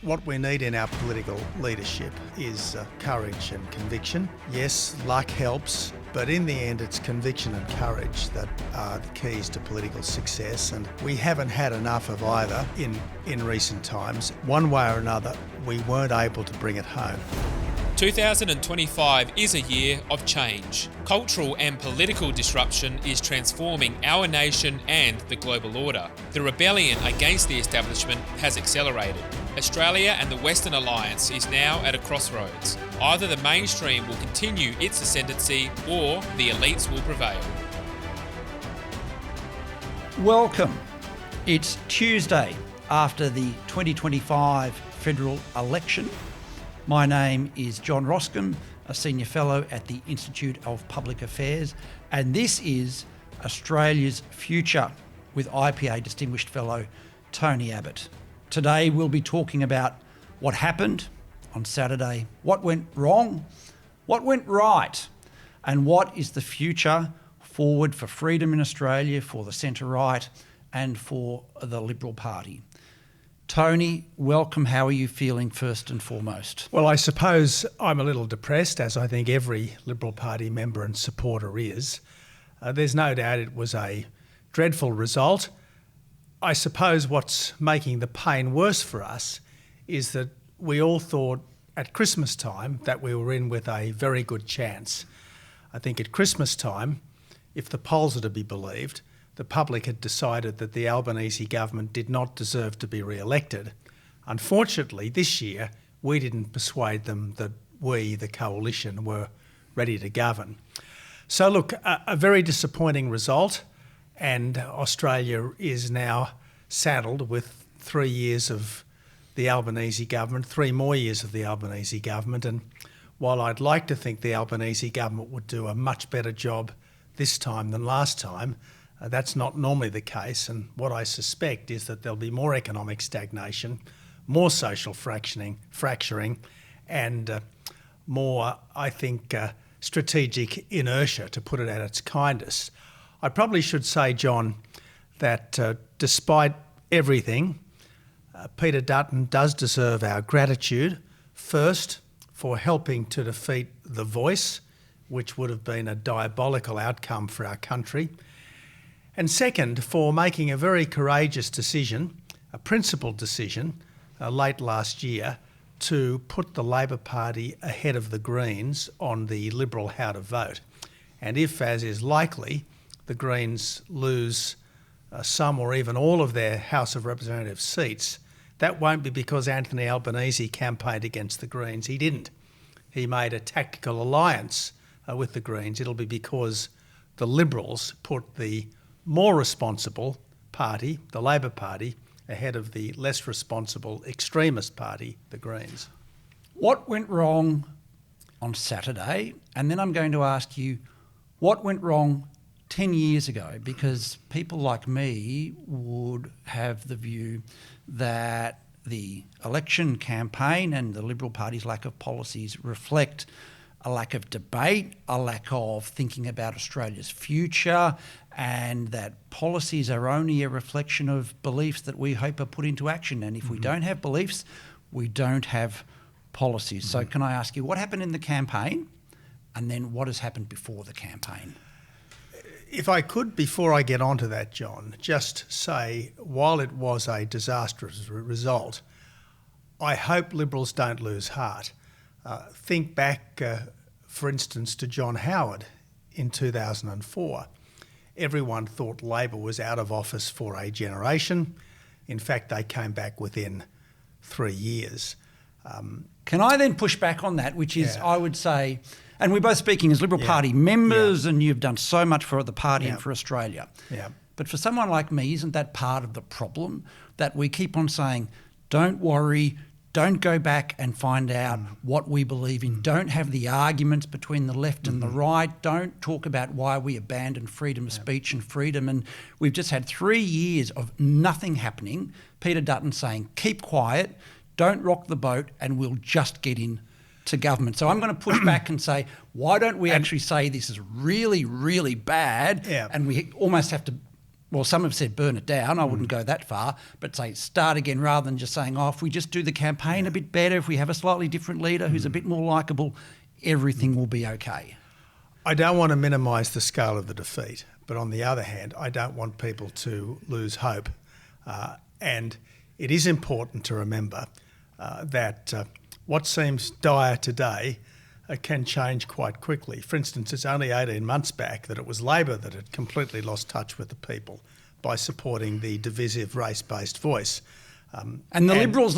What we need in our political leadership is courage and conviction. Yes, luck helps, but in the end it's conviction and courage that are the keys to political success, and we haven't had enough of either in recent times. One way or another, we weren't able to bring it home. 2025 is a year of change. Cultural and political disruption is transforming our nation and the global order. The rebellion against the establishment has accelerated. Australia and the Western Alliance is now at a crossroads. Either the mainstream will continue its ascendancy or the elites will prevail. Welcome. It's Tuesday after the 2025 federal election. My name is John Roscombe, a Senior Fellow at the Institute of Public Affairs, and this is Australia's Future with IPA Distinguished Fellow Tony Abbott. Today we'll be talking about what happened on Saturday, what went wrong, what went right, and what is the future forward for freedom in Australia, for the centre-right and for the Liberal Party. Tony, welcome. How are you feeling first and foremost? Well, I suppose I'm a little depressed, as I think every Liberal Party member and supporter is. There's no doubt it was a dreadful result. I suppose what's making the pain worse for us is that we all thought at Christmas time that we were in with a very good chance. I think at Christmas time, if the polls are to be believed, the public had decided that the Albanese government did not deserve to be re-elected. Unfortunately, this year, we didn't persuade them that we, the coalition, were ready to govern. So look, a very disappointing result, and Australia is now saddled with 3 years of the Albanese government, 3 more years of the Albanese government, and while I'd like to think the Albanese government would do a much better job this time than last time, that's not normally the case, and what I suspect is that there'll be more economic stagnation, more social fracturing, and more, I think, strategic inertia, to put it at its kindest. I probably should say, John, that despite everything, Peter Dutton does deserve our gratitude, first for helping to defeat The Voice, which would have been a diabolical outcome for our country, and second, for making a very courageous decision, a principled decision, late last year, to put the Labor Party ahead of the Greens on the Liberal how to vote. And if, as is likely, the Greens lose some or even all of their House of Representatives seats, that won't be because Anthony Albanese campaigned against the Greens. He didn't. He made a tactical alliance with the Greens. It'll be because the Liberals put the more responsible party, the Labor Party, ahead of the less responsible extremist party, the Greens. What went wrong on Saturday? And then I'm going to ask you, what went wrong 10 years ago? Because people like me would have the view that the election campaign and the Liberal Party's lack of policies reflect a lack of debate, a lack of thinking about Australia's future, and that policies are only a reflection of beliefs that we hope are put into action. And if we don't have beliefs, we don't have policies. So can I ask you, what happened in the campaign, and then what has happened before the campaign? If I could, before I get onto that, John, just say, while it was a disastrous result, I hope Liberals don't lose heart. Think back, for instance, to John Howard in 2004. Everyone thought Labor was out of office for a generation. In fact, they came back within 3 years. Can I then push back on that, which is, I would say, and we're both speaking as Liberal Party members, and you've done so much for the party and for Australia. But for someone like me, isn't that part of the problem, that we keep on saying, don't worry, don't go back and find out what we believe in. Don't have the arguments between the left and the right. Don't talk about why we abandon freedom of speech and freedom. And we've just had 3 years of nothing happening. Peter Dutton saying, keep quiet, don't rock the boat, and we'll just get in to government. So I'm going to push back and say, why don't we actually say this is really, really bad, and we almost have to Well, some have said burn it down. I wouldn't go that far, but say start again rather than just saying, if we just do the campaign a bit better, if we have a slightly different leader who's a bit more likeable, everything will be okay. I don't want to minimise the scale of the defeat, but on the other hand, I don't want people to lose hope. And it is important to remember that what seems dire today can change quite quickly. For instance, it's only 18 months back that it was Labor that had completely lost touch with the people by supporting the divisive race-based voice. And the Liberals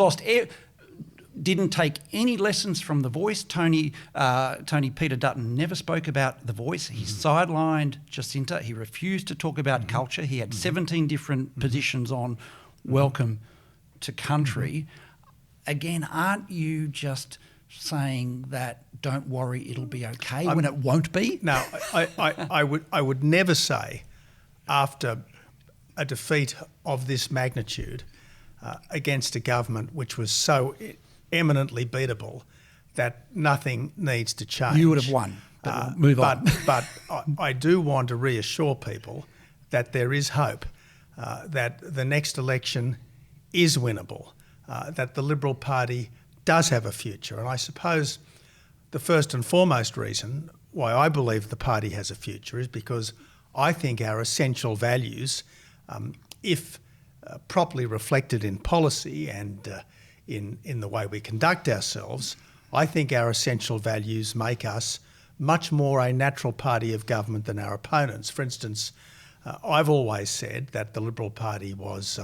didn't take any lessons from the voice. Peter Dutton never spoke about the voice. He sidelined Jacinta. He refused to talk about culture. He had 17 different positions on welcome to country. Again, aren't you just saying that don't worry, it'll be okay when it won't be? No, I would never say after a defeat of this magnitude against a government which was so eminently beatable that nothing needs to change. You would have won, but we'll move on. But I do want to reassure people that there is hope, that the next election is winnable, that the Liberal Party does have a future. And I suppose the first and foremost reason why I believe the party has a future is because I think our essential values, if properly reflected in policy and in the way we conduct ourselves, I think our essential values make us much more a natural party of government than our opponents. For instance, I've always said that the Liberal Party was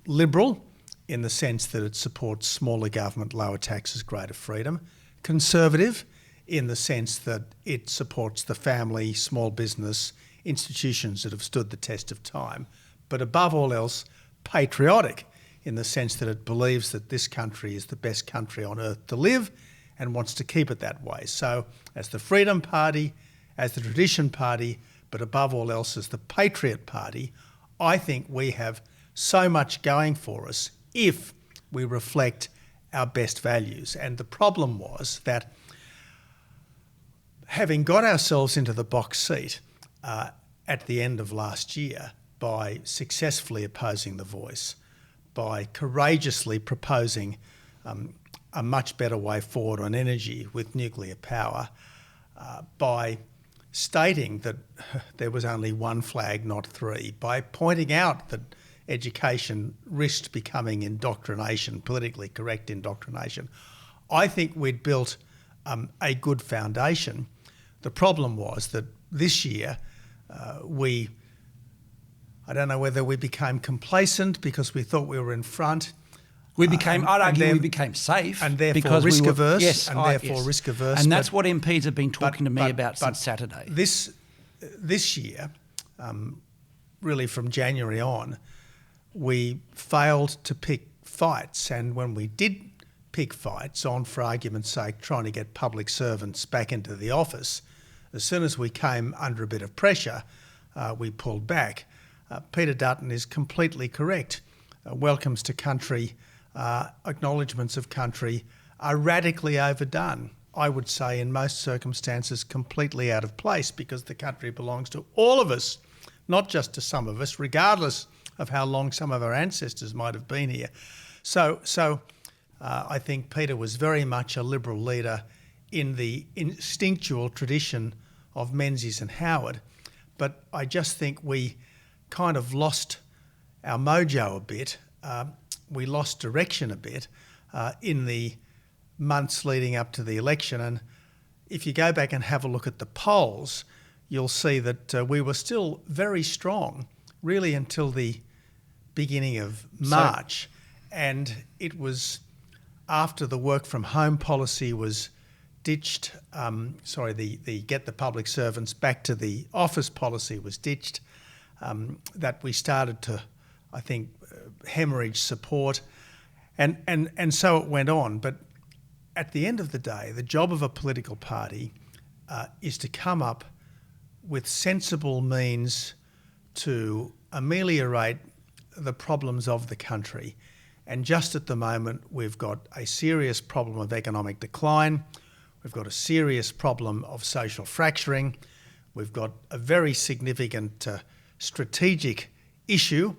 liberal in the sense that it supports smaller government, lower taxes, greater freedom. Conservative in the sense that it supports the family, small business, institutions that have stood the test of time. But above all else, patriotic in the sense that it believes that this country is the best country on earth to live and wants to keep it that way. So as the Freedom Party, as the Tradition Party, but above all else as the Patriot Party, I think we have so much going for us if we reflect our best values. And the problem was that having got ourselves into the box seat at the end of last year by successfully opposing the voice, by courageously proposing a much better way forward on energy with nuclear power, by stating that there was only one flag, not three, by pointing out that education risked becoming indoctrination, politically correct indoctrination. I think we'd built a good foundation. The problem was that this year I don't know whether we became complacent because we thought we were in front. I'd argue we became safe. And therefore risk averse. Yes, risk averse. And that's what MPs have been talking to me about since Saturday. This year, really from January on, we failed to pick fights. And when we did pick fights on, for argument's sake, trying to get public servants back into the office, as soon as we came under a bit of pressure, we pulled back. Peter Dutton is completely correct. Welcomes to country, acknowledgements of country are radically overdone. I would say in most circumstances completely out of place because the country belongs to all of us, not just to some of us, regardless of how long some of our ancestors might have been here. So I think Peter was very much a Liberal leader in the instinctual tradition of Menzies and Howard. But I just think we kind of lost our mojo a bit. We lost direction a bit in the months leading up to the election. And if you go back and have a look at the polls, you'll see that we were still very strong, really until the beginning of March. And it was after the work from home policy was ditched, the get the public servants back to the office policy was ditched, that we started to, I think, hemorrhage support. And so it went on. But at the end of the day, the job of a political party is to come up with sensible means to ameliorate the problems of the country. And just at the moment, we've got a serious problem of economic decline. We've got a serious problem of social fracturing. We've got a very significant strategic issue,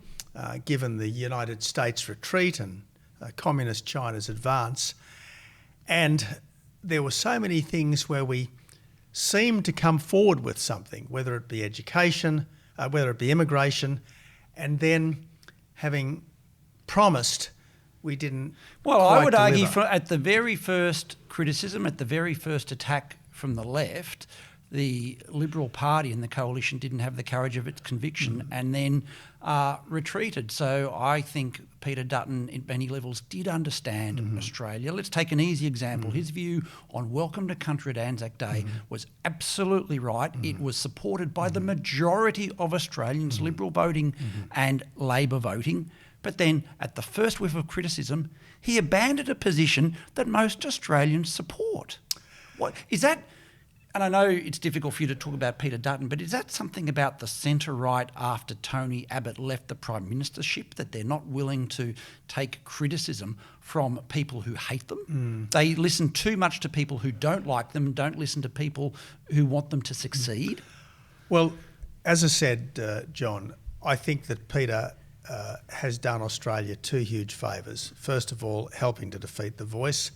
given the United States retreat and communist China's advance. And there were so many things where we seemed to come forward with something, whether it be education, whether it be immigration, and then having promised, we didn't. Well, quite I would argue deliver. at the very first criticism, at the very first attack from the left, the Liberal Party and the coalition didn't have the courage of its conviction and then retreated. So I think Peter Dutton at many levels did understand Australia. Let's take an easy example. His view on Welcome to Country at Anzac Day was absolutely right. It was supported by the majority of Australians, Liberal voting and Labor voting. But then at the first whiff of criticism, he abandoned a position that most Australians support. What is that? And I know it's difficult for you to talk about Peter Dutton, but is that something about the centre-right after Tony Abbott left the Prime Ministership, that they're not willing to take criticism from people who hate them? They listen too much to people who don't like them and don't listen to people who want them to succeed? Well, as I said, John, I think that Peter has done Australia two huge favours. First of all, helping to defeat the Voice.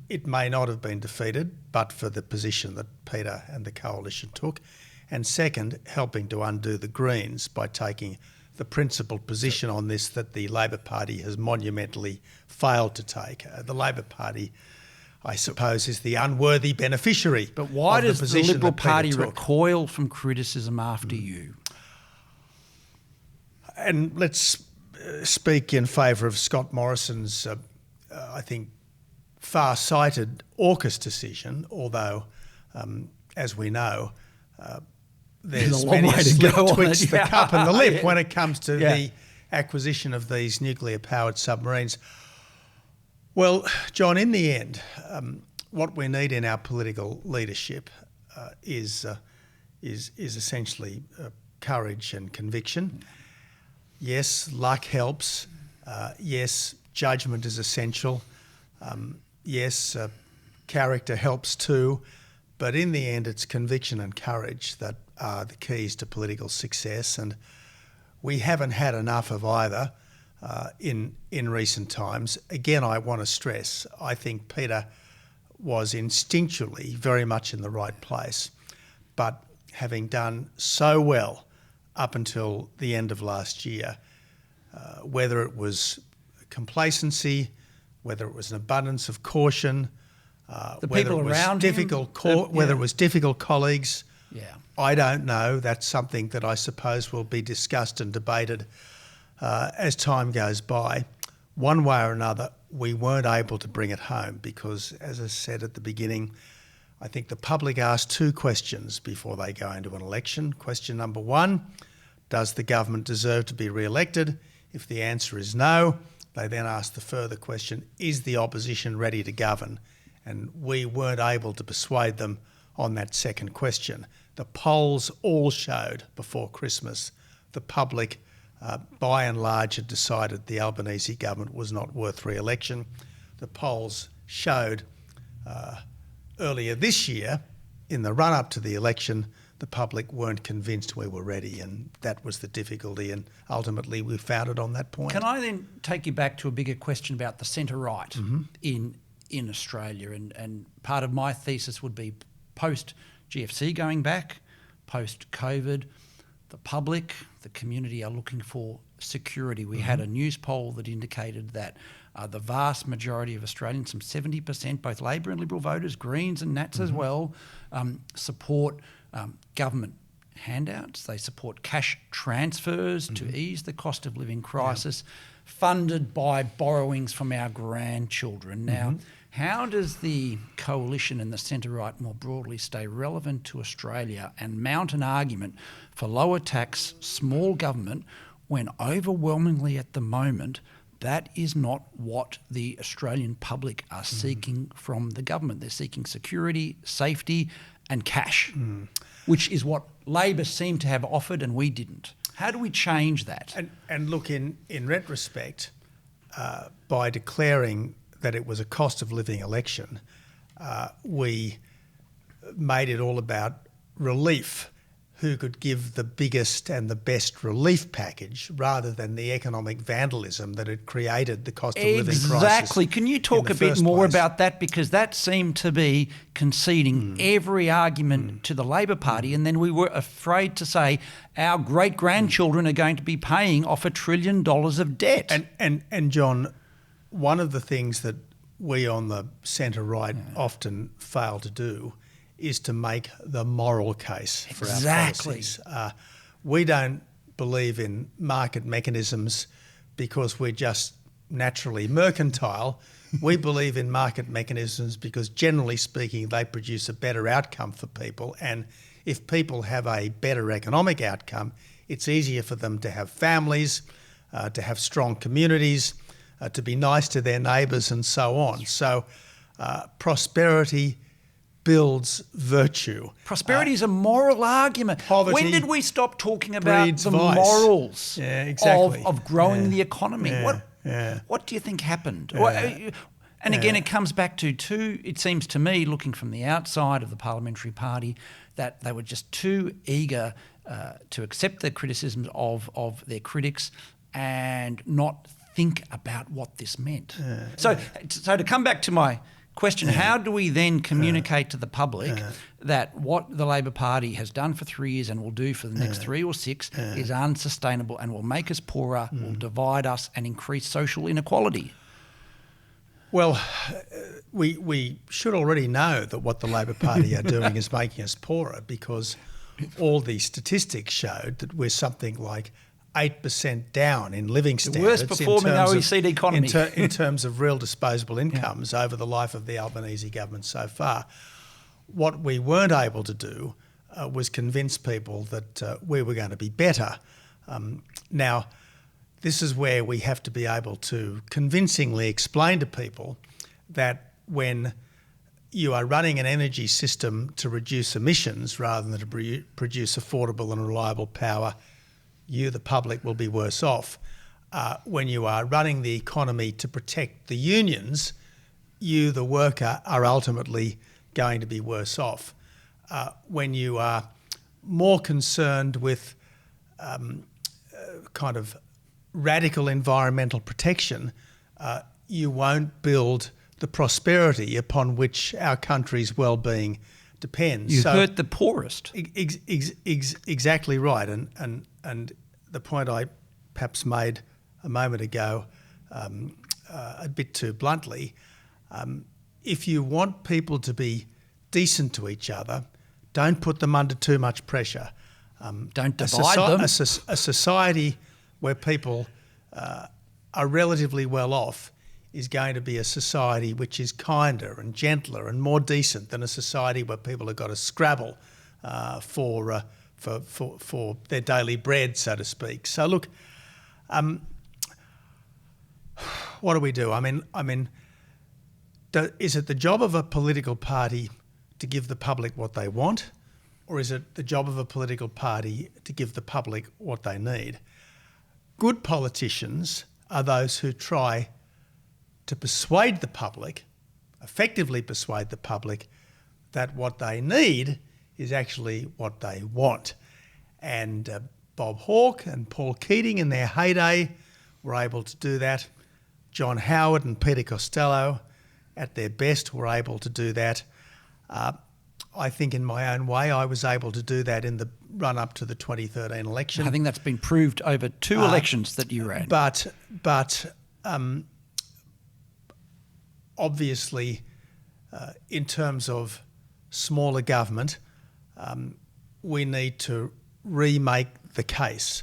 It may not have been defeated, but for the position that Peter and the coalition took. And second, helping to undo the Greens by taking the principled position on this that the Labor Party has monumentally failed to take. The Labor Party, I suppose, is the unworthy beneficiary. But why of does the the position Liberal that Peter Party took. recoil from criticism after you? And let's speak in favour of Scott Morrison's, I think, far-sighted AUKUS decision, although, as we know, there's a long many way a to slip go on twixt it, the yeah. cup and the lip Yeah. when it comes to Yeah. the acquisition of these nuclear-powered submarines. Well, John, in the end, what we need in our political leadership is essentially courage and conviction. Yes, luck helps. Yes, judgment is essential. Yes, character helps too. But in the end, it's conviction and courage that are the keys to political success. And we haven't had enough of either in recent times. Again, I want to stress, I think Peter was instinctually very much in the right place. But having done so well up until the end of last year, whether it was complacency, whether it was an abundance of caution, The whether people it was around him, whether it was difficult colleagues, Yeah. I don't know. That's something that I suppose will be discussed and debated as time goes by. One way or another, we weren't able to bring it home because, as I said at the beginning, I think the public ask two questions before they go into an election. Question number one, does the government deserve to be re-elected? If the answer is no, they then ask the further question, is the opposition ready to govern? And we weren't able to persuade them on that second question. The polls all showed before Christmas the public, by and large, had decided the Albanese government was not worth re-election. The polls showed earlier this year, in the run-up to the election, the public weren't convinced we were ready, and that was the difficulty, and ultimately we found it on that point. Can I then take you back to a bigger question about the centre-right in Australia? And part of my thesis would be post-GFC going back, post-COVID, the public, the community are looking for security. We had a news poll that indicated that the vast majority of Australians, some 70%, both Labor and Liberal voters, Greens and Nats as well, support government handouts. They support cash transfers to ease the cost of living crisis, funded by borrowings from our grandchildren. Now, how does the coalition and the centre-right more broadly stay relevant to Australia and mount an argument for lower tax, small government, when overwhelmingly at the moment that is not what the Australian public are seeking from the government? They're seeking security, safety and cash, which is what Labor seemed to have offered and we didn't. How do we change that? And look, in retrospect, by declaring that it was a cost of living election, we made it all about relief who could give the biggest and the best relief package rather than the economic vandalism that had created the cost of living crisis. Exactly. Can you talk a bit more about that? Because that seemed to be conceding every argument to the Labor Party, and then we were afraid to say our great-grandchildren are going to be paying off $1 trillion of debt. And John, one of the things that we on the centre-right often fail to do is to make the moral case for our policies. We don't believe in market mechanisms because we're just naturally mercantile. We believe in market mechanisms because, generally speaking, they produce a better outcome for people. And if people have a better economic outcome, it's easier for them to have families, to have strong communities, to be nice to their neighbours and so on. So prosperity builds virtue. Prosperity is a moral argument. Poverty when did we stop talking about the vice. Morals exactly. of growing the economy? Yeah. What do you think happened? And again, it comes back to it seems to me, looking from the outside of the parliamentary party, that they were just too eager to accept the criticisms of their critics and not think about what this meant. So to come back to my question, how do we then communicate to the public that what the Labor Party has done for 3 years and will do for the next 3 or 6 is unsustainable and will make us poorer, will divide us and increase social inequality? Well, we should already know that what the Labor Party are doing is making us poorer, because all the statistics showed that we're something like 8% down in living standards. The worst performing OECD economy. In terms of real disposable incomes over the life of the Albanese government so far. What we weren't able to do was convince people that we were going to be better. Now, this is where we have to be able to convincingly explain to people that when you are running an energy system to reduce emissions rather than to produce affordable and reliable power, you, the public, will be worse off. When you are running the economy to protect the unions, you, the worker, are ultimately going to be worse off. When you are more concerned with kind of radical environmental protection, you won't build the prosperity upon which our country's well-being depends. You hurt the poorest. Exactly right. And the point I perhaps made a moment ago a bit too bluntly, if you want people to be decent to each other, don't put them under too much pressure. Don't divide them. A society where people are relatively well off is going to be a society which is kinder and gentler and more decent than a society where people have got to scrabble for their daily bread, so to speak. So look, what do we do? I mean, is it the job of a political party to give the public what they want, or is it the job of a political party to give the public what they need? Good politicians are those who try to persuade the public, effectively persuade the public, that what they need is actually what they want. And Bob Hawke and Paul Keating in their heyday were able to do that. John Howard and Peter Costello at their best were able to do that. I think in my own way I was able to do that in the run-up to the 2013 election. I think that's been proved over 2 elections that you ran. But obviously, in terms of smaller government, we need to remake the case.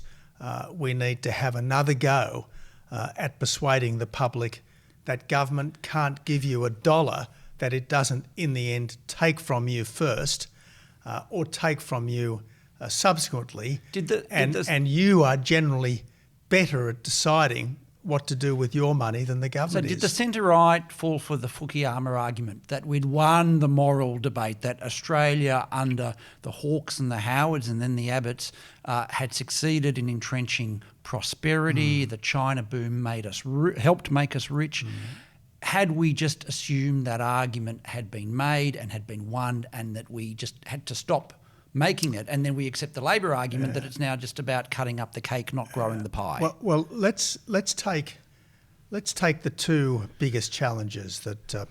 We need to have another go at persuading the public that government can't give you $1 that it doesn't in the end take from you first or take from you subsequently. And you are generally better at deciding what to do with your money than the government is. So did the centre-right fall for the Fukuyama argument that we'd won the moral debate, that Australia under the Hawkes and the Howards and then the Abbotts had succeeded in entrenching prosperity, the China boom helped make us rich? Had we just assumed that argument had been made and had been won and that we just had to stop making it, and then we accept the Labor argument that it's now just about cutting up the cake, not growing the pie. Well, let's take the two biggest challenges that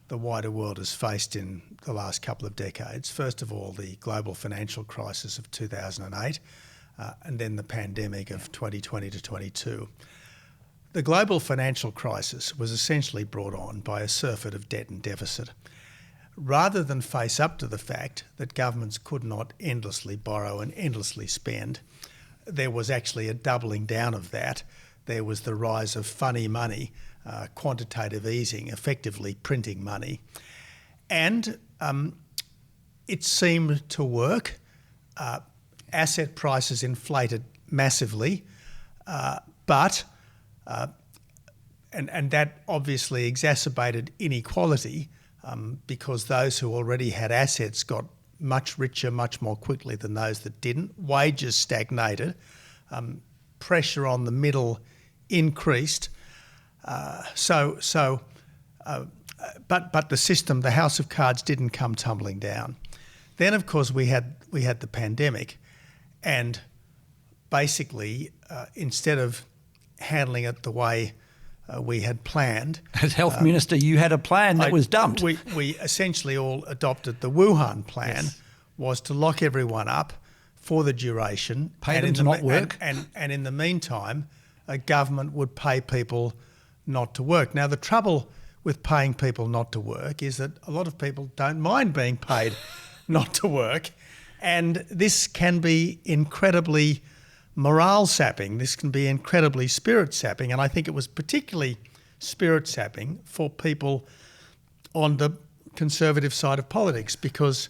the wider world has faced in the last couple of decades. First of all, the global financial crisis of 2008, and then the pandemic of 2020 to 22. The global financial crisis was essentially brought on by a surfeit of debt and deficit. Rather than face up to the fact that governments could not endlessly borrow and endlessly spend, there was actually a doubling down of that. There was the rise of funny money, quantitative easing, effectively printing money. And it seemed to work. Asset prices inflated massively, but that obviously exacerbated inequality because those who already had assets got much richer much more quickly than those that didn't. Wages stagnated. Pressure on the middle increased. But the system, the house of cards, didn't come tumbling down. Then, of course, we had the pandemic, and basically, instead of handling it the way we had planned. As Health Minister, you had a plan that was dumped. We essentially all adopted the Wuhan plan, was to lock everyone up for the duration. Pay them to not work. And in the meantime, a government would pay people not to work. Now, the trouble with paying people not to work is that a lot of people don't mind being paid not to work. And this can be incredibly morale sapping. This can be incredibly spirit sapping. And I think it was particularly spirit sapping for people on the conservative side of politics, because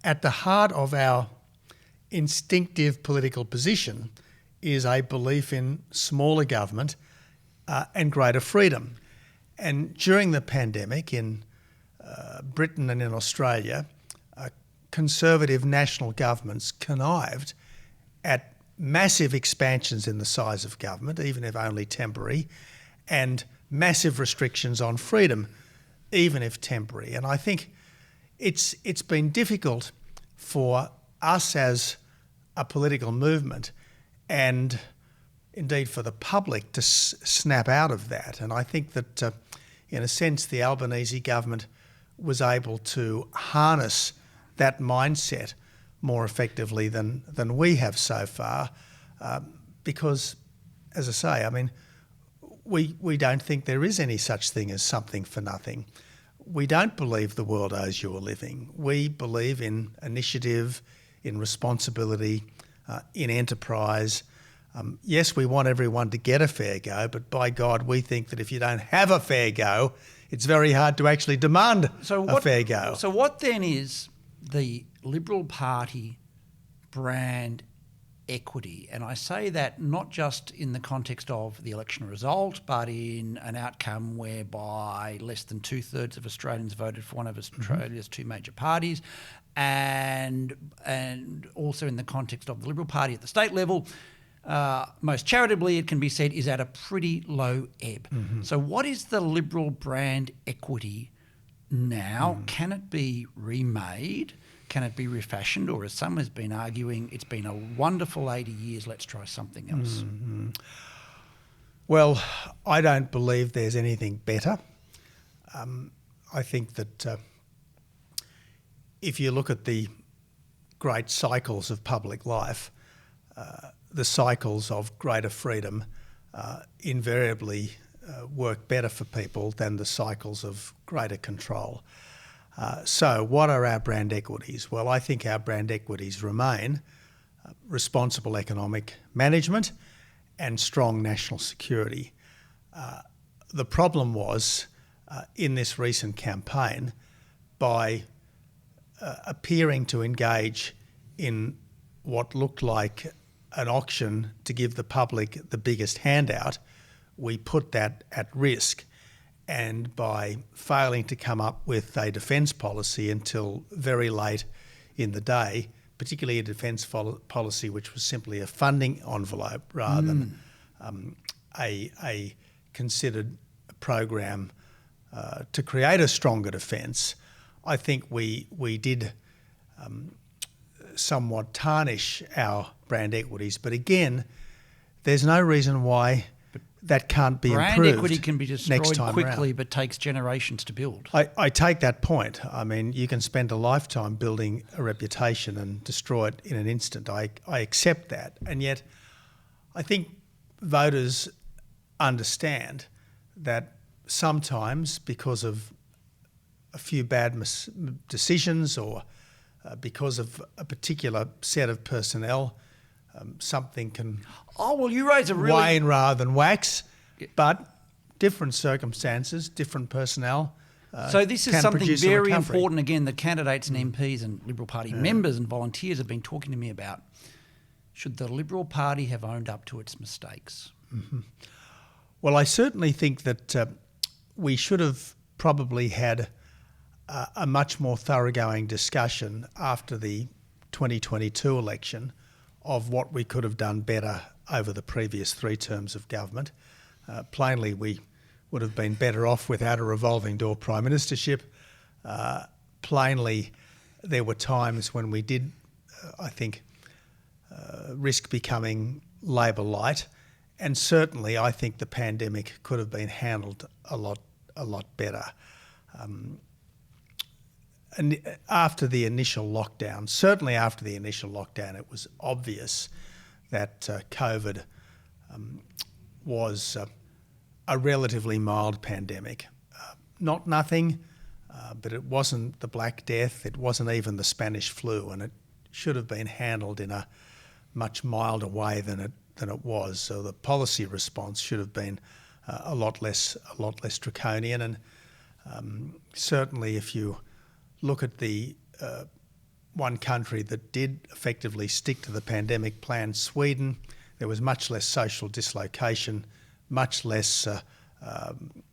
at the heart of our instinctive political position is a belief in smaller government and greater freedom. And during the pandemic in Britain and in Australia, conservative national governments connived at massive expansions in the size of government, even if only temporary, and massive restrictions on freedom, even if temporary. And I think it's been difficult for us as a political movement, and indeed for the public, to snap out of that. And I think that, in a sense, the Albanese government was able to harness that mindset more effectively than we have so far, because, as I say, I mean, we don't think there is any such thing as something for nothing. We don't believe the world owes you a living. We believe in initiative, in responsibility, in enterprise. Yes, we want everyone to get a fair go, but by God, we think that if you don't have a fair go, it's very hard to actually demand a fair go. So what then is the Liberal Party brand equity? And I say that not just in the context of the election result, but in an outcome whereby less than 2/3 of Australians voted for one of Australia's two major parties, and also in the context of the Liberal Party at the state level, most charitably it can be said, is at a pretty low ebb. So what is the Liberal brand equity now? Can it be remade? Can it be refashioned? Or, as some has been arguing, it's been a wonderful 80 years, let's try something else. Well, I don't believe there's anything better. I think that if you look at the great cycles of public life, the cycles of greater freedom invariably work better for people than the cycles of greater control. So what are our brand equities? Well, I think our brand equities remain responsible economic management and strong national security. The problem was in this recent campaign, by appearing to engage in what looked like an auction to give the public the biggest handout, we put that at risk. And by failing to come up with a defence policy until very late in the day, particularly a defence policy which was simply a funding envelope rather than a considered program to create a stronger defence, I think we did somewhat tarnish our brand equities. But again, there's no reason why that can't be brand improved. Equity can be next destroyed time quickly, round. but takes generations to build. I take that point. I mean, you can spend a lifetime building a reputation and destroy it in an instant. I accept that. And yet I think voters understand that sometimes, because of a few bad decisions or because of a particular set of personnel, something can Oh, well, you raise a really... wane rather than wax, but different circumstances, different personnel. So this is can something produce a very recovery. important, again, that candidates and MPs and Liberal Party members and volunteers have been talking to me about. Should the Liberal Party have owned up to its mistakes? Mm-hmm. Well, I certainly think that we should have probably had a much more thoroughgoing discussion after the 2022 election of what we could have done better over the previous 3 terms of government. Plainly, we would have been better off without a revolving door prime ministership. Plainly, there were times when we did, I think, risk becoming Labor light, and certainly I think the pandemic could have been handled a lot better. And after the initial lockdown, certainly after the initial lockdown, it was obvious that COVID was a relatively mild pandemic. Not nothing, but it wasn't the Black Death, it wasn't even the Spanish flu, and it should have been handled in a much milder way than it was. So the policy response should have been a lot less draconian. And certainly, if you look at the one country that did effectively stick to the pandemic plan, Sweden, there was much less social dislocation, much less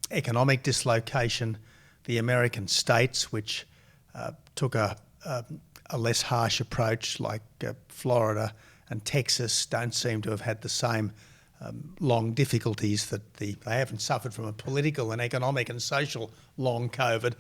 economic dislocation. The American states, which took a less harsh approach, like Florida and Texas, don't seem to have had the same long difficulties that they haven't suffered from a political and economic and social long COVID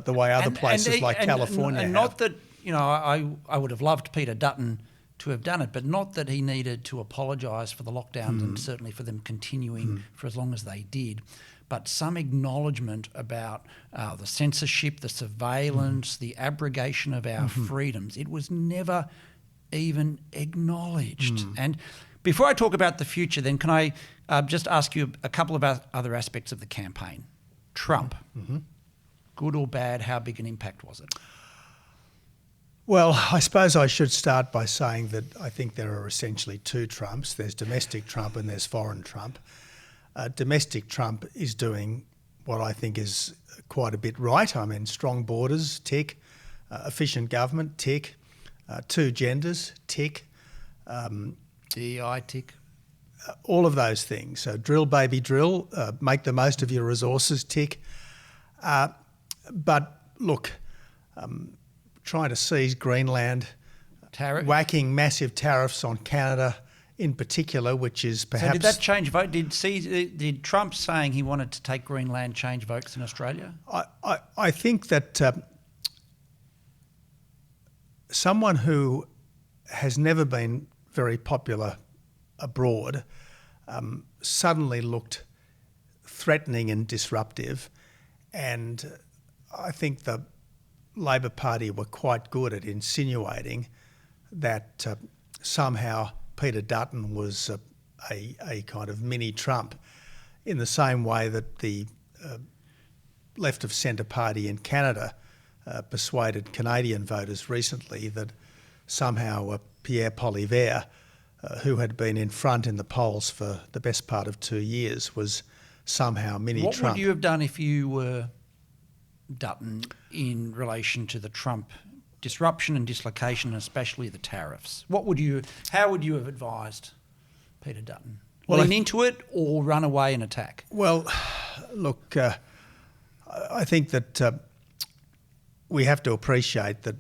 the way other places like California and have. not that, I would have loved Peter Dutton to have done it, but not that he needed to apologise for the lockdowns and certainly for them continuing for as long as they did, but some acknowledgement about the censorship, the surveillance, the abrogation of our freedoms. It was never even acknowledged. And before I talk about the future, then, can I just ask you a couple of other aspects of the campaign? Trump, good or bad, how big an impact was it? Well, I suppose I should start by saying that I think there are essentially 2 Trumps. There's domestic Trump and there's foreign Trump. Domestic Trump is doing what I think is quite a bit right. I mean, strong borders, tick. Efficient government, tick. 2 genders, tick. DEI, tick. All of those things. So drill, baby, drill. Make the most of your resources, tick. But look, trying to seize Greenland, whacking massive tariffs on Canada in particular, which is perhaps... So did that change vote? Did Trump saying he wanted to take Greenland change votes in Australia? I think that someone who has never been very popular abroad suddenly looked threatening and disruptive, and I think the Labor Party were quite good at insinuating that somehow Peter Dutton was a kind of mini Trump, in the same way that the left of centre party in Canada persuaded Canadian voters recently that somehow Pierre Poilievre, who had been in front in the polls for the best part of 2 years, was somehow mini Trump. What would you have done if you were Dutton in relation to the Trump disruption and dislocation, and especially the tariffs? How would you have advised Peter Dutton? Lean into it or run away and attack? Well, look, I think that we have to appreciate that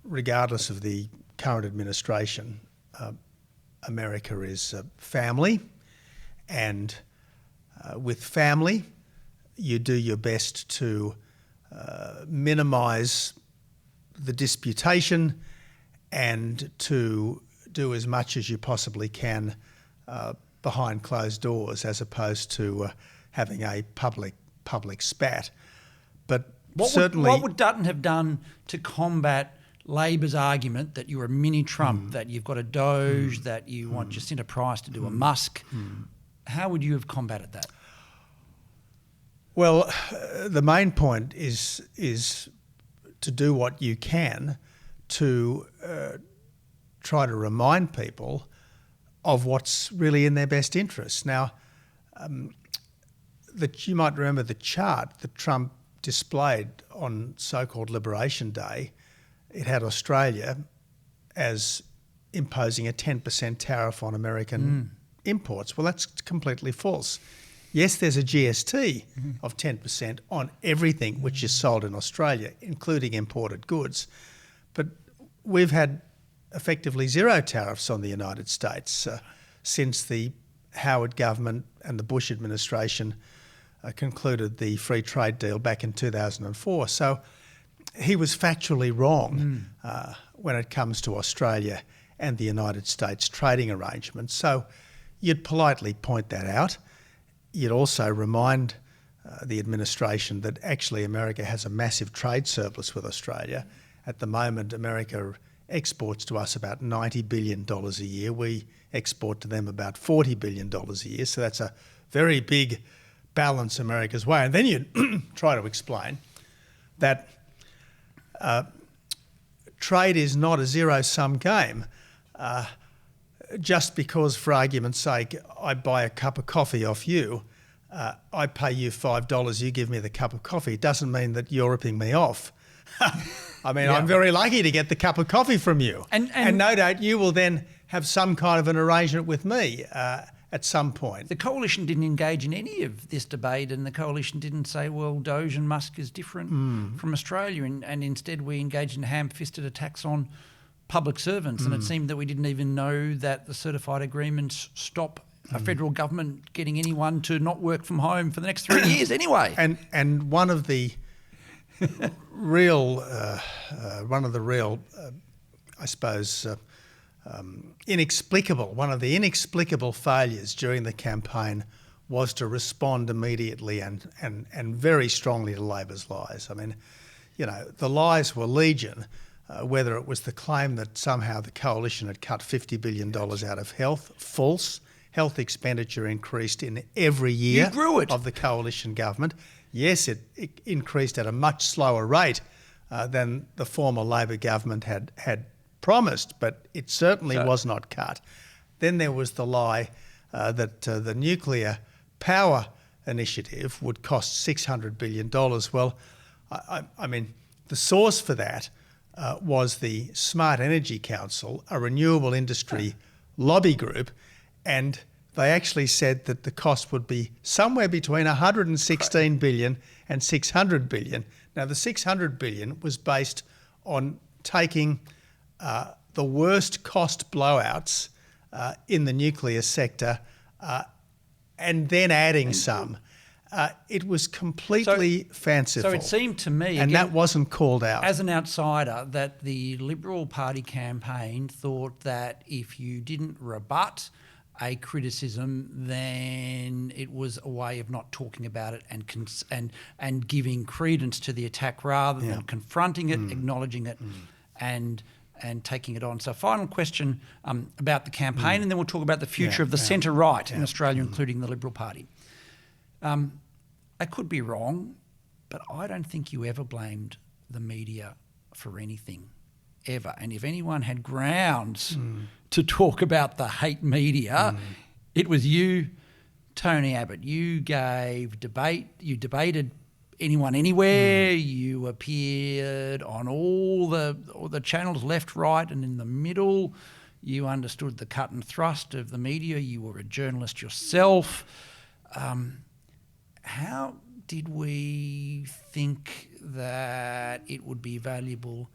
regardless of the current administration, America is family, and with family, you do your best to minimise the disputation and to do as much as you possibly can behind closed doors, as opposed to having a public spat. But what would Dutton have done to combat Labor's argument that you're a mini Trump, that you've got a Doge, that you want Jacinta Price to do a Musk? How would you have combated that? Well, the main point is to do what you can to try to remind people of what's really in their best interests. Now, you might remember the chart that Trump displayed on so-called Liberation Day. It had Australia as imposing a 10% tariff on American imports. Well, that's completely false. Yes, there's a GST of 10% on everything which is sold in Australia, including imported goods. But we've had effectively zero tariffs on the United States since the Howard government and the Bush administration concluded the free trade deal back in 2004. So he was factually wrong when it comes to Australia and the United States trading arrangements. So you'd politely point that out. You'd also remind the administration that actually America has a massive trade surplus with Australia. At the moment, America exports to us about $90 billion a year. We export to them about $40 billion a year. So that's a very big balance America's way. And then you try to explain that trade is not a zero-sum game. Just because, for argument's sake, I buy a cup of coffee off you, I pay you $5, you give me the cup of coffee, it doesn't mean that you're ripping me off. I mean, I'm very lucky to get the cup of coffee from you. And no doubt you will then have some kind of an arrangement with me at some point. The Coalition didn't engage in any of this debate, and the Coalition didn't say, well, Doge and Musk is different from Australia, and instead we engaged in ham-fisted attacks on public servants, and it seemed that we didn't even know that the certified agreements stop a federal government getting anyone to not work from home for the next 3 years anyway. And one of the real, I suppose, one of the inexplicable failures during the campaign was to respond immediately and very strongly to Labor's lies. I mean, you know, the lies were legion. Whether it was the claim that somehow the Coalition had cut $50 billion out of health, false. Health expenditure increased in every year of the Coalition government. Yes, it increased at a much slower rate than the former Labor government had promised, but it certainly was not cut. Then there was the lie that the nuclear power initiative would cost $600 billion. Well, I mean, the source for that was the Smart Energy Council, a renewable industry lobby group, and they actually said that the cost would be somewhere between $116 billion and $600 billion. Now, the $600 billion was based on taking the worst cost blowouts in the nuclear sector and then adding some. It was completely fanciful. So it seemed to me, and that wasn't called out, as an outsider, that the Liberal Party campaign thought that if you didn't rebut a criticism, then it was a way of not talking about it and giving credence to the attack rather than confronting it, acknowledging it, and taking it on. So final question about the campaign, and then we'll talk about the future of the centre-right in Australia, including the Liberal Party. I could be wrong, but I don't think you ever blamed the media for anything, ever. And if anyone had grounds to talk about the hate media, it was you, Tony Abbott. You debated anyone anywhere, you appeared on all the channels, left, right and in the middle. You understood the cut and thrust of the media. You were a journalist yourself. How did we think that it would be valuable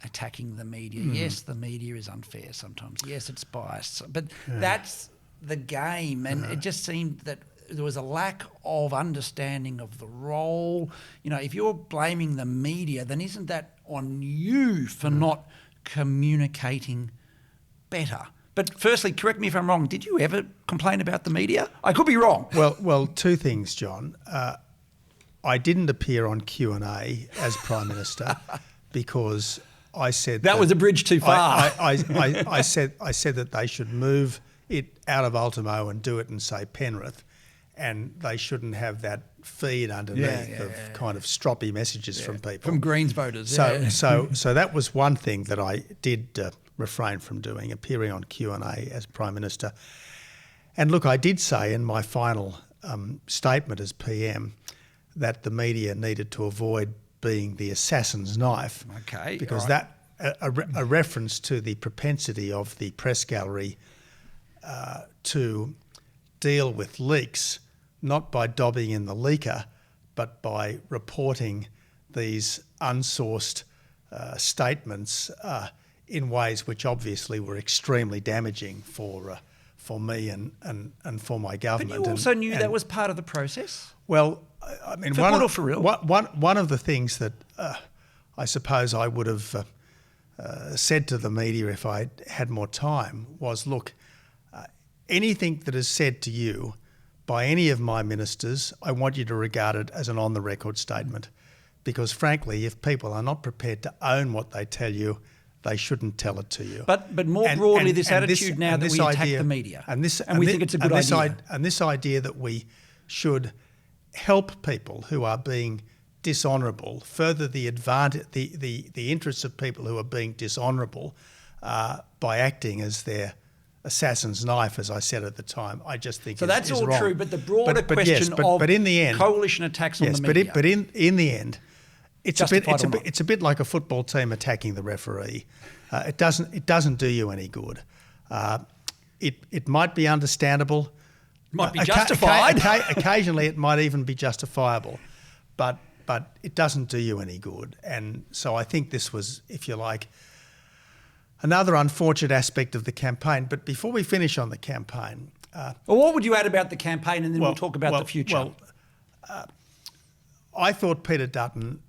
attacking the media? Yes, the media is unfair sometimes. Yes, it's biased. But that's the game. And it just seemed that there was a lack of understanding of the role. You know, if you're blaming the media, then isn't that on you for not communicating better. But firstly, correct me if I'm wrong, did you ever complain about the media? I could be wrong. Well, two things, John. I didn't appear on Q&A as Prime Minister because I said that was a bridge too far. I said that they should move it out of Ultimo and do it in, say, Penrith, and they shouldn't have that feed underneath kind of stroppy messages from people. From Greens voters. So that was one thing that I did refrain from doing, appearing on Q&A as Prime Minister. And look, I did say in my final statement as PM that the media needed to avoid being the assassin's knife. Okay. Because right. a reference to the propensity of the press gallery to deal with leaks, not by dobbing in the leaker, but by reporting these unsourced statements in ways which obviously were extremely damaging for me and for my government. But you also knew that was part of the process? Well, I mean, for good or for real? One of the things that I suppose I would have said to the media if I had more time was, look, anything that is said to you by any of my ministers, I want you to regard it as an on-the-record statement, because frankly, if people are not prepared to own what they tell you, they shouldn't tell it to you. But more broadly, this attitude now that we attack the media, and we think it's a good idea. And this idea that we should help people who are being dishonourable, further the interests of people who are being dishonourable by acting as their assassin's knife, as I said at the time, I just think so. That's all wrong. true, but the broader question of in the end, coalition attacks on the media. But in the end, it's a bit like a football team attacking the referee. It doesn't do you any good. It might be understandable. Might be justified. Occasionally, it might even be justifiable, but it doesn't do you any good. And so I think this was, if you like, another unfortunate aspect of the campaign. But before we finish on the campaign... well, what would you add about the campaign, and then we'll talk about the future? I thought Peter Dutton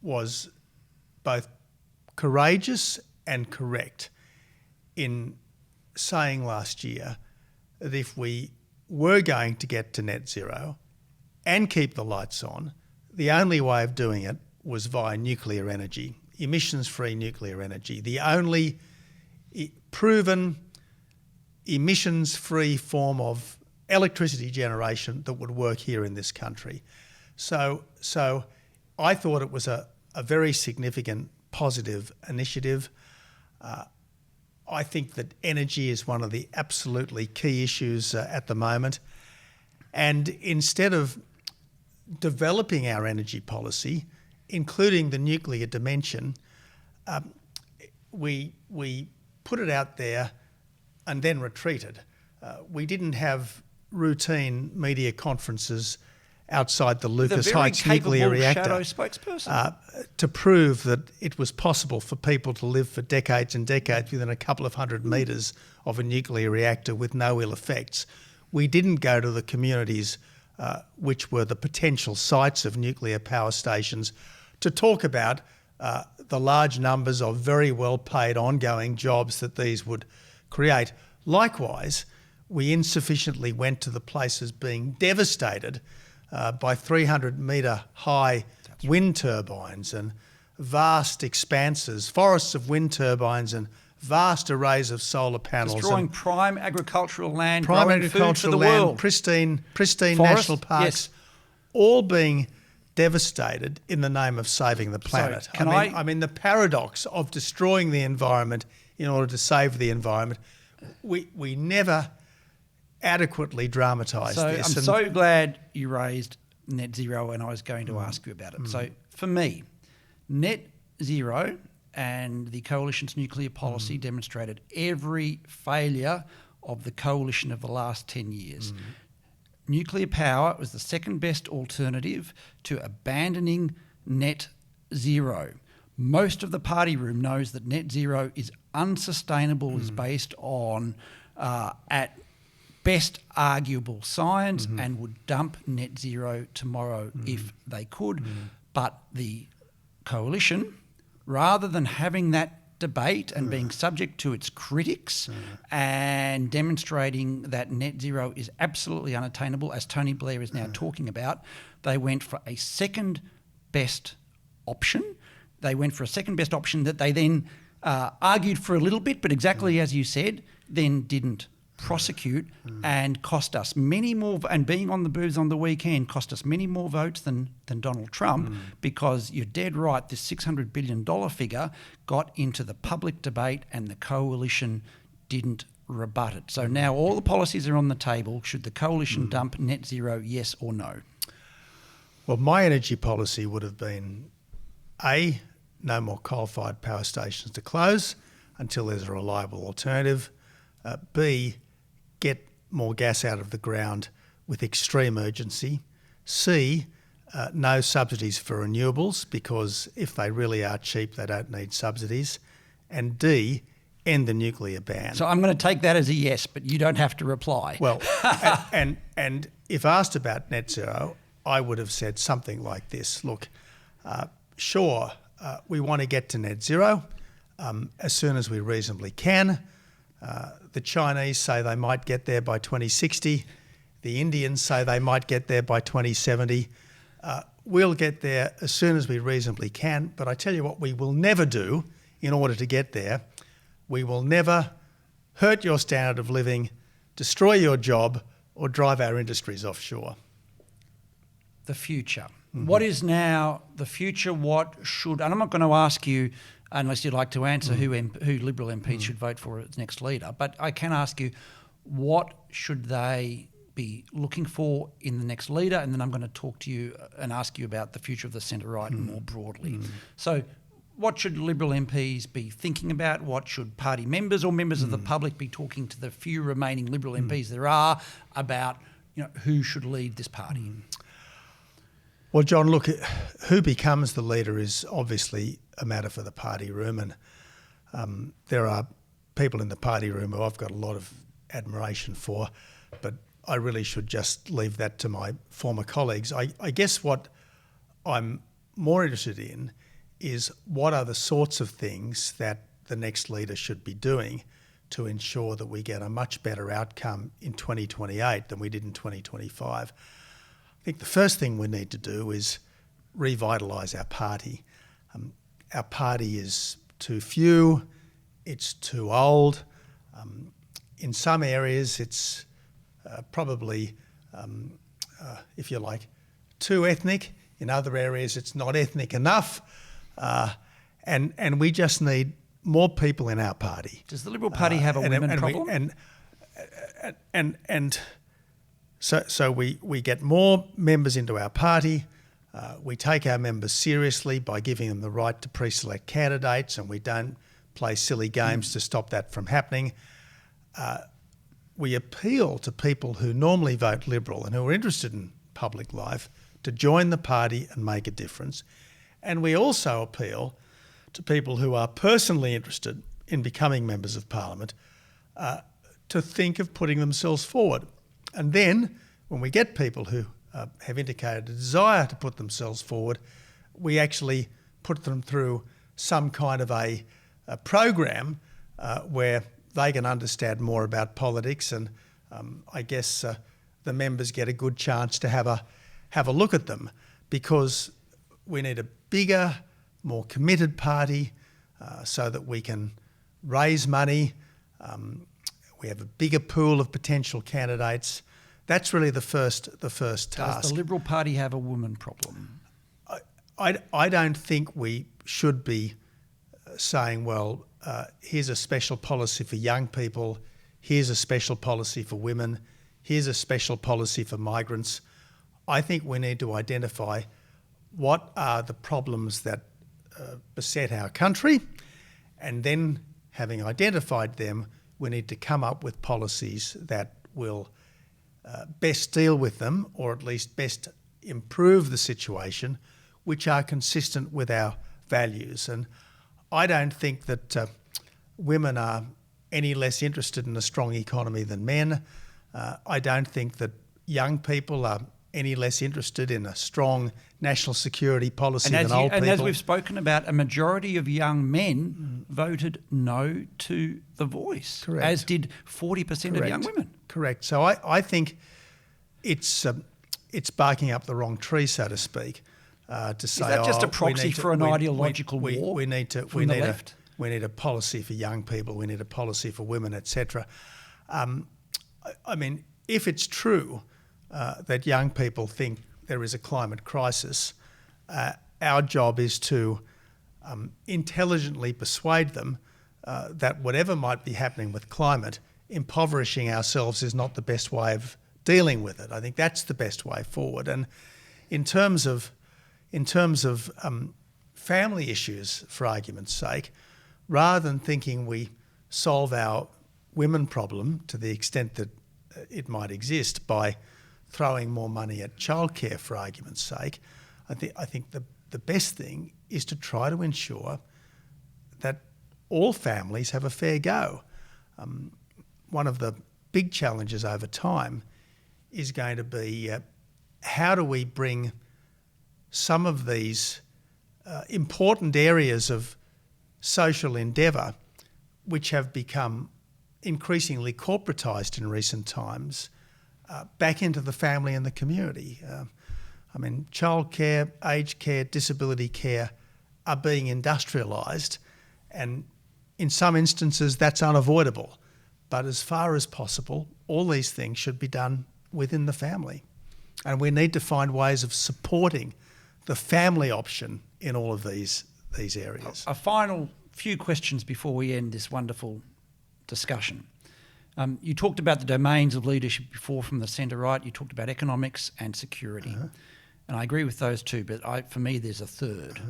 was both courageous and correct in saying last year that if we were going to get to net zero and keep the lights on, the only way of doing it was via nuclear energy, emissions-free nuclear energy, the only proven emissions-free form of electricity generation that would work here in this country. So I thought it was a very significant positive initiative. I think that energy is one of the absolutely key issues at the moment. And instead of developing our energy policy, including the nuclear dimension, we put it out there and then retreated. We didn't have routine media conferences outside the Lucas Heights nuclear reactor shadow spokesperson to prove that it was possible for people to live for decades and decades within a couple of 100 metres of a nuclear reactor with no ill effects. We didn't go to the communities which were the potential sites of nuclear power stations to talk about the large numbers of very well-paid ongoing jobs that these would create. Likewise, we insufficiently went to the places being devastated by 300-metre high wind turbines and vast expanses, forests of wind turbines and vast arrays of solar panels. Destroying prime agricultural land, prime growing agricultural food for the land, world. pristine Forest, national parks, yes. all being devastated in the name of saving the planet. So, I mean, the paradox of destroying the environment in order to save the environment, we never adequately dramatised this. I'm so glad you raised net zero, and I was going to ask you about it. So for me, net zero and the coalition's nuclear policy demonstrated every failure of the coalition of the last 10 years. Nuclear power was the second best alternative to abandoning net zero. Most of the party room knows that net zero is unsustainable, is based on, at best, arguable science, and would dump net zero tomorrow if they could. But the coalition rather than having that debate and being subject to its critics and demonstrating that net zero is absolutely unattainable, as Tony Blair is now talking about, they went for a second best option. They went for a second best option that they then argued for a little bit, but exactly as you said, then didn't prosecute and cost us many more, and being on the booths on the weekend cost us many more votes than Donald Trump, because you're dead right, this $600 billion figure got into the public debate and the coalition didn't rebut it. So now all the policies are on the table. Should the coalition dump net zero, yes or no? Well, my energy policy would have been A, no more coal-fired power stations to close until there's a reliable alternative. B, get more gas out of the ground with extreme urgency. C, no subsidies for renewables, because if they really are cheap, they don't need subsidies. And D, end the nuclear ban. So I'm going to take that as a yes, but you don't have to reply. Well, and if asked about net zero, I would have said something like this. Look, sure, we want to get to net zero as soon as we reasonably can. The Chinese say they might get there by 2060. The Indians say they might get there by 2070. We'll get there as soon as we reasonably can. But I tell you what we will never do in order to get there. We will never hurt your standard of living, destroy your job, or drive our industries offshore. The future. What is now the future? What should, and I'm not going to ask you, unless you'd like to answer who Liberal MPs should vote for as next leader, but I can ask you, what should they be looking for in the next leader? And then I'm going to talk to you and ask you about the future of the centre-right more broadly. So what should Liberal MPs be thinking about? What should party members or members of the public be talking to the few remaining Liberal MPs there are about, who should lead this party? Well, John, look, who becomes the leader is obviously a matter for the party room, and there are people in the party room who I've got a lot of admiration for, but I really should just leave that to my former colleagues. I guess what I'm more interested in is what are the sorts of things that the next leader should be doing to ensure that we get a much better outcome in 2028 than we did in 2025. I think the first thing we need to do is revitalise our party. Our party is too few, it's too old. In some areas it's probably, if you like, too ethnic. In other areas it's not ethnic enough. And we just need more people in our party. Does the Liberal Party have a women problem? So we get more members into our party. We take our members seriously by giving them the right to pre-select candidates, and we don't play silly games to stop that from happening. We appeal to people who normally vote Liberal and who are interested in public life to join the party and make a difference. And we also appeal to people who are personally interested in becoming members of Parliament to think of putting themselves forward. And then when we get people who have indicated a desire to put themselves forward, we actually put them through some kind of a program where they can understand more about politics, and I guess the members get a good chance to have a look at them, because we need a bigger, more committed party so that we can raise money. We have a bigger pool of potential candidates. That's really the first task. Does the Liberal Party have a woman problem? I don't think we should be saying, well, here's a special policy for young people, here's a special policy for women, here's a special policy for migrants. I think we need to identify what are the problems that beset our country, and then, having identified them, we need to come up with policies that will best deal with them, or at least best improve the situation, which are consistent with our values. And I don't think that women are any less interested in a strong economy than men. I don't think that young people are any less interested in a strong national security policy than old people. And as we've spoken about, a majority of young men voted no to the voice, Correct. as did 40% of young women. Correct. So I think it's barking up the wrong tree, so to speak, to say, Is that just a proxy for an ideological war we need from the left? We need a policy for young people. We need a policy for women, etc. I mean, if it's true that young people think there is a climate crisis, our job is to intelligently persuade them that whatever might be happening with climate, impoverishing ourselves is not the best way of dealing with it. I think that's the best way forward. And in terms of family issues, for argument's sake, rather than thinking we solve our women problem to the extent that it might exist by throwing more money at childcare, for argument's sake, I think the best thing is to try to ensure that all families have a fair go. One of the big challenges over time is going to be how do we bring some of these important areas of social endeavour, which have become increasingly corporatised in recent times, back into the family and the community. I mean, childcare, aged care, disability care are being industrialised, and in some instances that's unavoidable. But as far as possible, all these things should be done within the family. And we need to find ways of supporting the family option in all of these areas. A final few questions before we end this wonderful discussion. You talked about the domains of leadership before from the centre-right. You talked about economics and security. And I agree with those two, but for me there's a third,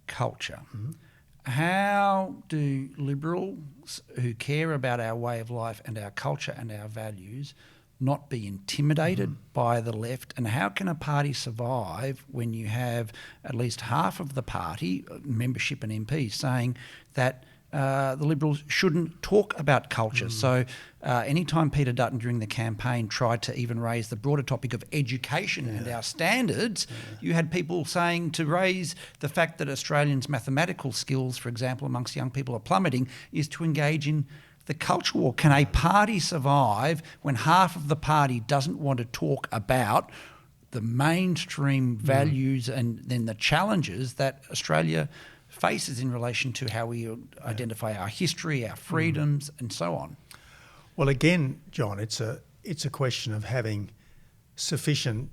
culture. How do Liberals who care about our way of life and our culture and our values not be intimidated by the left? And how can a party survive when you have at least half of the party, membership and MPs, saying that the Liberals shouldn't talk about culture? So anytime Peter Dutton during the campaign tried to even raise the broader topic of education and our standards, you had people saying to raise the fact that Australians' mathematical skills, for example, amongst young people are plummeting, is to engage in the culture war. Can a party survive when half of the party doesn't want to talk about the mainstream values and then the challenges that Australia faces in relation to how we identify our history, our freedoms, and so on? Well, again, John, it's a question of having sufficient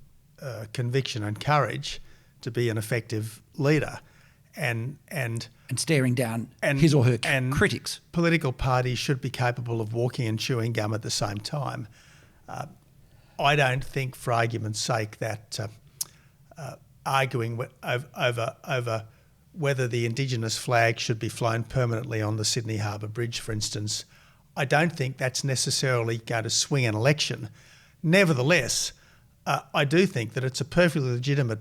conviction and courage to be an effective leader, and staring down his or her critics. Political parties should be capable of walking and chewing gum at the same time. I don't think, for argument's sake, that arguing over whether the Indigenous flag should be flown permanently on the Sydney Harbour Bridge, for instance, I don't think that's necessarily going to swing an election. Nevertheless, I do think that it's a perfectly legitimate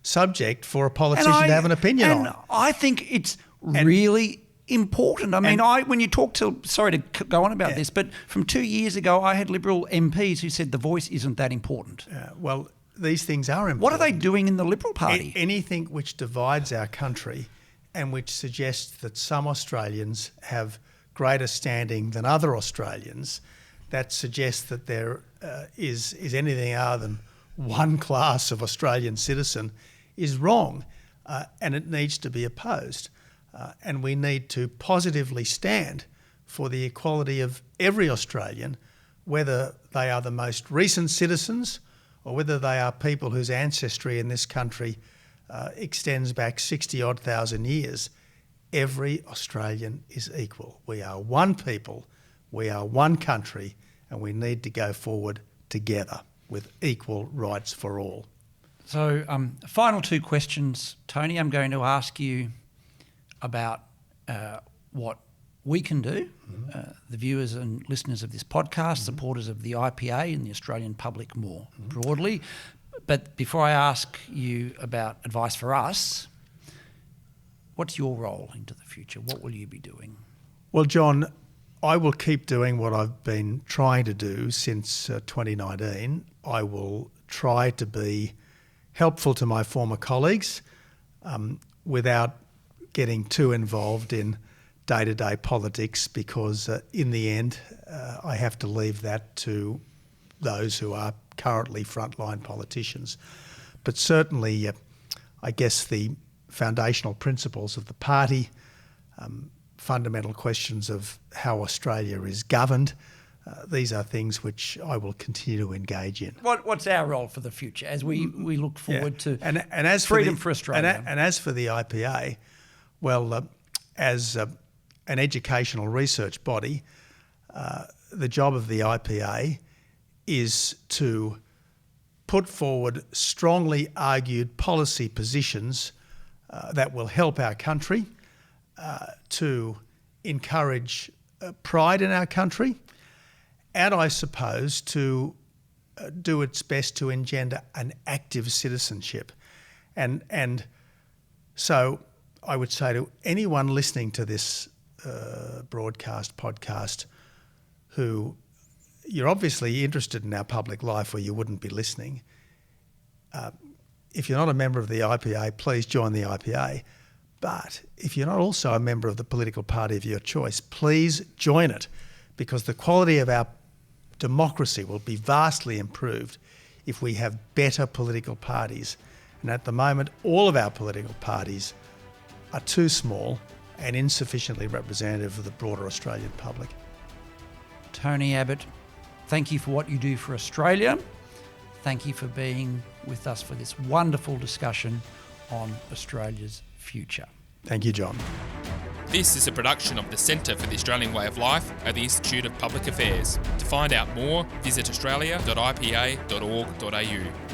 subject for a politician to have an opinion on. And I think it's really important. I mean, when you talk to, sorry to go on about this, but from 2 years ago, I had Liberal MPs who said the voice isn't that important. Well, these things are important. What are they doing in the Liberal Party? Anything which divides our country and which suggests that some Australians have greater standing than other Australians, that suggests that there is anything other than one class of Australian citizen, is wrong, and it needs to be opposed. And we need to positively stand for the equality of every Australian, whether they are the most recent citizens or whether they are people whose ancestry in this country extends back 60-odd thousand years. Every Australian is equal. We are one people, we are one country, and we need to go forward together with equal rights for all. So, final two questions, Tony. I'm going to ask you about what we can do, the viewers and listeners of this podcast, supporters of the IPA and the Australian public more broadly. But before I ask you about advice for us, what's your role into the future? What will you be doing? Well, John, I will keep doing what I've been trying to do since 2019. I will try to be helpful to my former colleagues without getting too involved in day-to-day politics, because in the end I have to leave that to those who are currently frontline politicians. But certainly I guess the foundational principles of the party, fundamental questions of how Australia is governed, these are things which I will continue to engage in. What's our role for the future as we look forward to and as freedom for Australia? And as for the IPA, well, as an educational research body, the job of the IPA is to put forward strongly argued policy positions that will help our country, to encourage pride in our country, and I suppose to do its best to engender an active citizenship. And so I would say to anyone listening to this podcast, who you're obviously interested in our public life or you wouldn't be listening. If you're not a member of the IPA, please join the IPA. But if you're not also a member of the political party of your choice, please join it, because the quality of our democracy will be vastly improved if we have better political parties. And at the moment, all of our political parties are too small and insufficiently representative of the broader Australian public. Tony Abbott, thank you for what you do for Australia. Thank you for being with us for this wonderful discussion on Australia's future. Thank you, John. This is a production of the Centre for the Australian Way of Life at the Institute of Public Affairs. To find out more, visit australia.ipa.org.au.